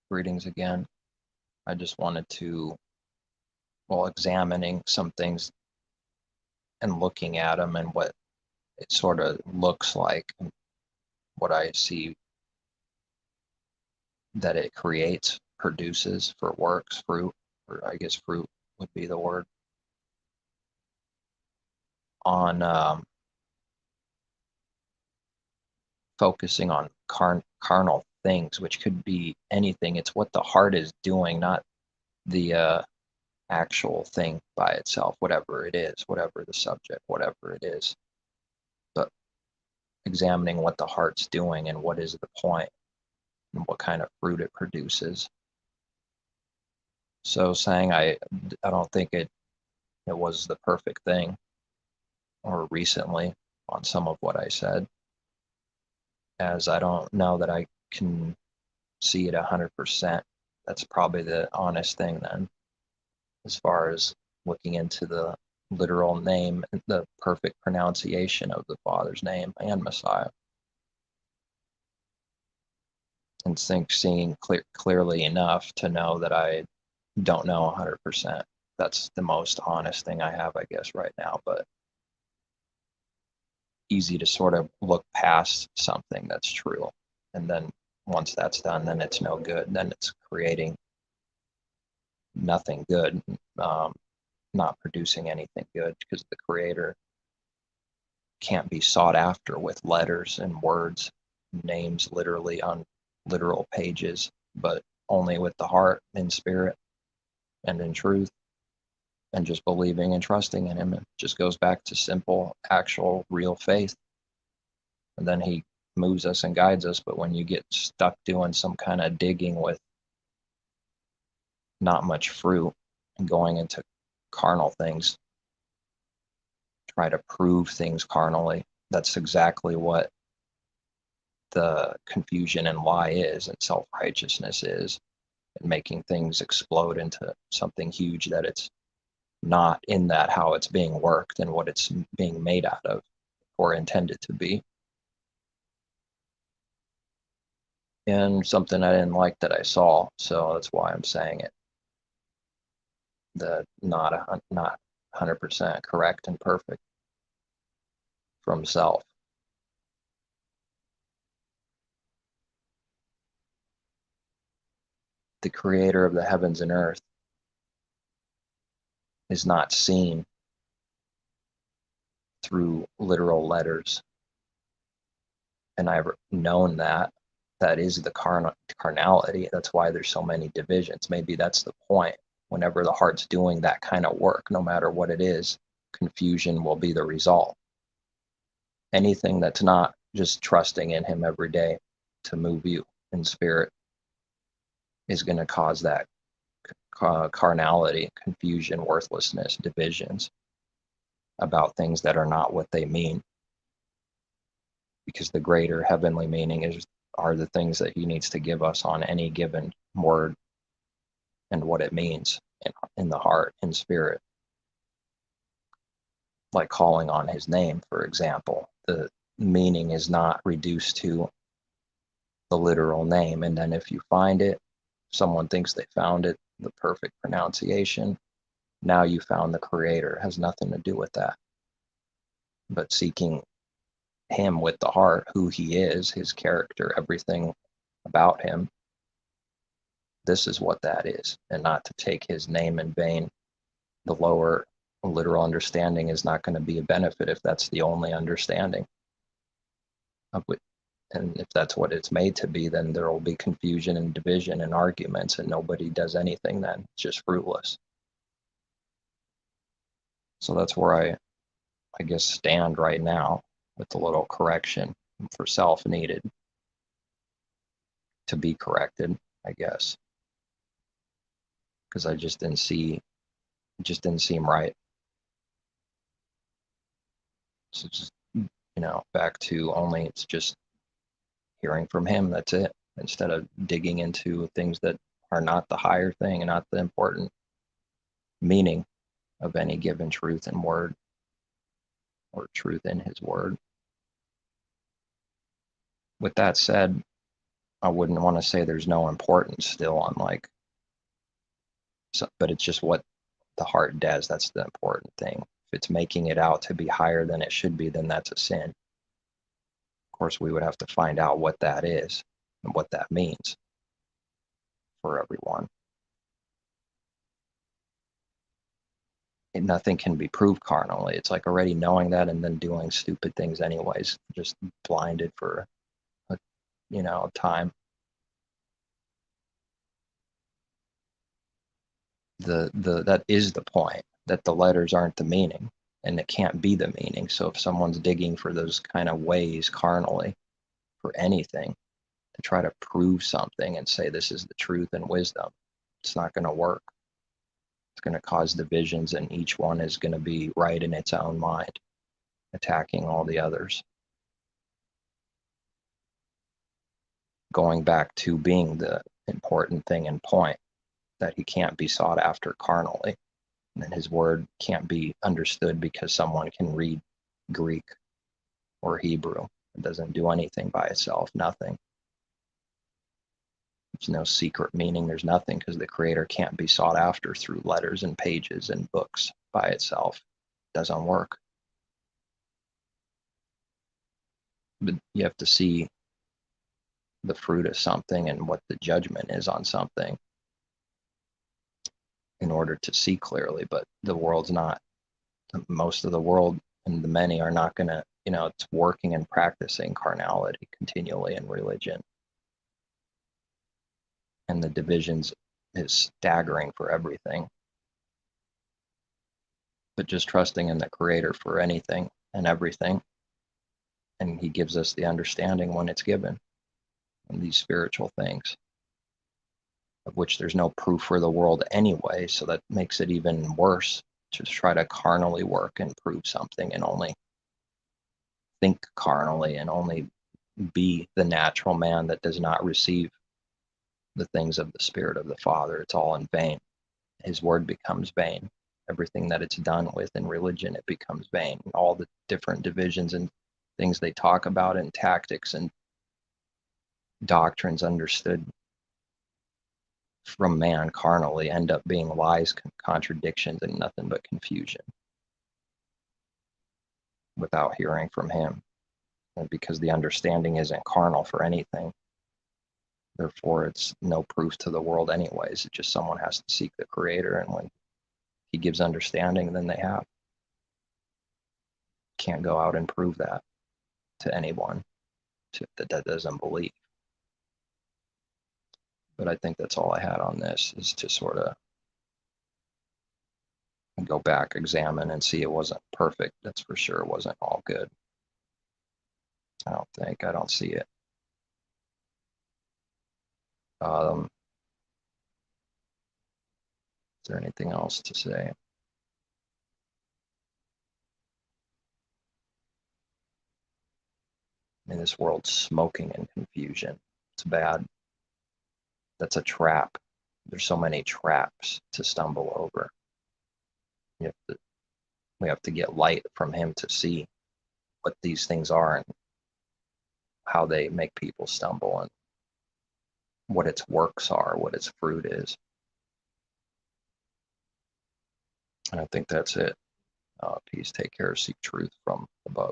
Greetings again. I just wanted to, examining some things and looking at them and what it sort of looks like, and what I see that it creates, produces for works, fruit, or I guess fruit would be the word, on focusing on carnal things, which could be anything. It's what the heart is doing, not the actual thing by itself, whatever it is, whatever the subject, whatever it is. But examining what the heart's doing and what is the point and what kind of fruit it produces. So saying I don't think it was the perfect thing, or recently on some of what I said, as I don't know that I can see it 100%. That's probably the honest thing then, as far as looking into the literal name, the perfect pronunciation of the Father's name and Messiah, and seeing clearly enough to know that I don't know 100%. That's the most honest thing I have, I guess, right now. But easy to sort of look past something that's true, and then once that's done, then it's no good. Then it's creating nothing good, not producing anything good, because the Creator can't be sought after with letters and words, names literally on literal pages, but only with the heart and spirit and in truth, and just believing and trusting in Him. It just goes back to simple, actual, real faith. And then He moves us and guides us. But when you get stuck doing some kind of digging with not much fruit and going into carnal things, try to prove things carnally, that's exactly what the confusion and lie is, and self-righteousness is, and making things explode into something huge that it's not in that how it's being worked and what it's being made out of or intended to be. And something I didn't like that I saw, so that's why I'm saying it. The not 100% correct and perfect from self. The Creator of the heavens and earth is not seen through literal letters, and I've known that is the carnality. That's why there's so many divisions. Maybe that's the point. Whenever the heart's doing that kind of work, no matter what it is, confusion will be the result. Anything that's not just trusting in Him every day to move you in spirit is going to cause that carnality, confusion, worthlessness, divisions about things that are not what they mean. Because the greater heavenly meaning are the things that He needs to give us on any given word and what it means in the heart and spirit. Like calling on His name, for example, the meaning is not reduced to the literal name. And then if you find it, someone thinks they found it, the perfect pronunciation, now you found the Creator. It has nothing to do with that. But seeking Him with the heart, who He is, His character, everything about Him, this is what that is. And not to take His name in vain. The lower literal understanding is not going to be a benefit if that's the only understanding of it. And if that's what it's made to be, then there will be confusion and division and arguments, and nobody does anything then. It's just fruitless. So that's where I guess, stand right now, with a little correction for self needed to be corrected, I guess. Because it just didn't seem right. So just, back to only it's just hearing from Him, that's it, instead of digging into things that are not the higher thing and not the important meaning of any given truth and word, or truth in His word. With that said, I wouldn't want to say there's no importance still on like, so, but it's just what the heart does. That's the important thing. If it's making it out to be higher than it should be, then that's a sin. Of course, we would have to find out what that is and what that means for everyone. And nothing can be proved carnally. It's like already knowing that and then doing stupid things anyways, just blinded for a, time. That is the point, that the letters aren't the meaning and it can't be the meaning. So if someone's digging for those kind of ways carnally for anything to try to prove something and say this is the truth and wisdom, it's not going to work. It's going to cause divisions, and each one is going to be right in its own mind, attacking all the others. Going back to being the important thing and point, that he can't be sought after carnally, and his word can't be understood because someone can read Greek or Hebrew. It doesn't do anything by itself, nothing. There's no secret meaning, there's nothing, because the creator can't be sought after through letters and pages and books by itself. It doesn't work. But you have to see the fruit of something and what the judgment is on something in order to see clearly. But the world's not, most of the world and the many are not going to, it's working and practicing carnality continually in religion. And the divisions is staggering for everything. But just trusting in the creator for anything and everything. And he gives us the understanding when it's given in these spiritual things, of which there's no proof for the world anyway. So that makes it even worse to try to carnally work and prove something and only think carnally and only be the natural man that does not receive the things of the Spirit of the Father. It's all in vain. His word becomes vain. Everything that it's done with in religion, it becomes vain. All the different divisions and things they talk about and tactics and doctrines understood from man carnally end up being lies, contradictions, and nothing but confusion without hearing from him. And because the understanding isn't carnal for anything, therefore it's no proof to the world anyways. It's just someone has to seek the creator, and when he gives understanding, then they have. Can't go out and prove that to anyone that doesn't believe. But I think that's all I had on this, is to sort of go back, examine, and see it wasn't perfect. That's for sure. It wasn't all good. I don't see it. Is there anything else to say? I mean, this world's smoking in confusion. It's bad. That's a trap. There's so many traps to stumble over. We have to get light from him to see what these things are and how they make people stumble and what its works are, what its fruit is. And I think that's it. Peace, take care, seek truth from above.